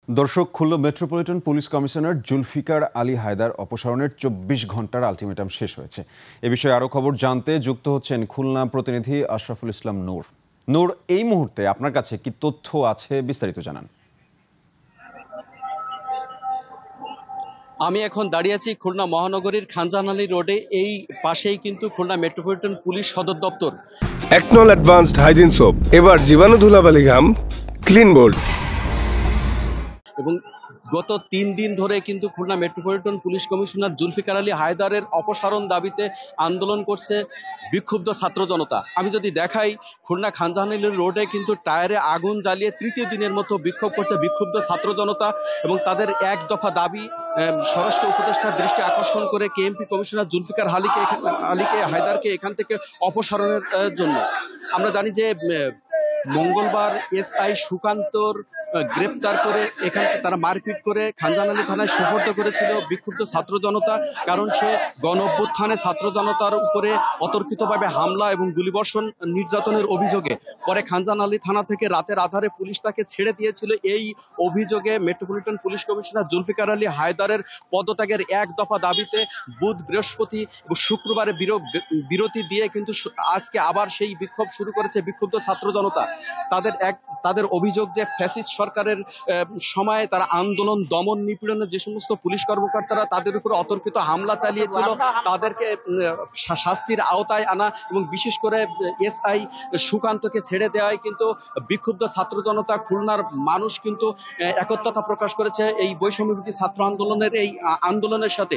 দর্শক, Khulna metropolitan police commissioner Zulfikar Ali Haider অপসারণের ২৪ ঘন্টার আলটিমেটাম শেষ হয়েছে। এ বিষয়ে আরও খবর জানতে যুক্ত হচ্ছেন খুলনা প্রতিনিধি আশরাফুল ইসলাম নূর। নূর, এই মুহূর্তে আপনার কাছে কি তথ্য আছে, বিস্তারিত জানান। আমি এখন দাঁড়িয়ে আছি খুলনা মহানগরীর খানজাহান আলী রোডে। এই পাশেই কিন্তু খুলনা মেট্রোপলিটন পুলিশ সদর দপ্তর। একনল অ্যাডভান্সড হাইজিন সোপ, এবার জীবাণু ধুলাবালি ঘাম ক্লিন বোল্ড। এবং গত ৩ দিন ধরে কিন্তু Khulna metropolitan police commissioner Zulfikar Ali হায়দারের অপসারণ দাবিতে আন্দোলন করছে বিক্ষুব্ধ ছাত্র জনতা। আমি যদি দেখাই, খুলনা খানজাহান আলী রোডে কিন্তু টায়ারে আগুন জ্বালিয়ে তৃতীয় দিনের মতো বিক্ষোভ করছে বিক্ষুব্ধ ছাত্র জনতা এবং তাদের এক দফা দাবি স্বরাষ্ট্র উপদেষ্টার দৃষ্টি আকর্ষণ করে কেএমপি কমিশনার জুলফিকার আলীকে হায়দারকে এখান থেকে অপসারণের জন্য। আমরা জানি যে মঙ্গলবার এসআই সুকান্তর গ্রেপ্তার করে এখানে তারা মারপিট করে খানজাহান আলী থানায় সোপর্দ করেছিল বিক্ষুব্ধ ছাত্র জনতা। কারণ সে গণ অভ্যুত্থানে ছাত্র জনতার উপরে অতর্কিতভাবে হামলা এবং গুলিবর্ষণ নির্যাতনের অভিযোগে পরে খানজাহান আলী থানা থেকে রাতের আধারে পুলিশ তাকে ছেড়ে দিয়েছিল। এই অভিযোগে metropolitan police commissioner Zulfikar Ali হায়দারের পদত্যাগের এক দফা দাবিতে বুধ, বৃহস্পতি এবং শুক্রবারে বিরতি দিয়ে কিন্তু আজকে আবার সেই বিক্ষোভ শুরু করেছে বিক্ষুব্ধ ছাত্র জনতা। তাদের অভিযোগ যে ফ্যাসিস্ট সরকারের সময়ে তারা আন্দোলন দমন নিপীড়নের যে সমস্ত পুলিশ কর্মকর্তারা তাদের উপর অতর্কিত হামলা চালিয়েছিল তাদেরকে শাস্তির আওতায় আনা এবং বিশেষ করে এসআই সুকান্তকে ছেড়ে দেওয়ায় কিন্তু বিক্ষুব্ধ ছাত্র জনতা, খুলনার মানুষ কিন্তু একত্রতা প্রকাশ করেছে এই বৈষম্যবিরোধী ছাত্র আন্দোলনের এই আন্দোলনের সাথে।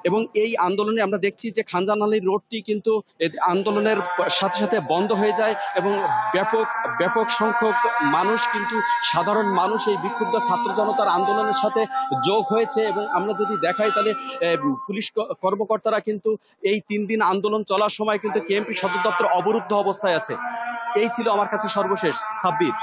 এবং এই আন্দোলনে আমরা দেখছি যে খানজাহান আলী রোডটি কিন্তু আন্দোলনের সাথে সাথে বন্ধ হয়ে যায় এবং ব্যাপক সংখ্যক মানুষ কিন্তু সাধারণ মানুষ এই বিক্ষুব্ধ ছাত্র জনতার আন্দোলনের সাথে যোগ হয়েছে। এবং আমরা যদি দেখাই তাহলে পুলিশ কর্মকর্তারা কিন্তু এই ৩ দিন আন্দোলন চলার সময় কিন্তু কেএমপি সদর দপ্তর অবরুদ্ধ অবস্থায় আছে। এই ছিল আমার কাছে সর্বশেষ। সাব্বির।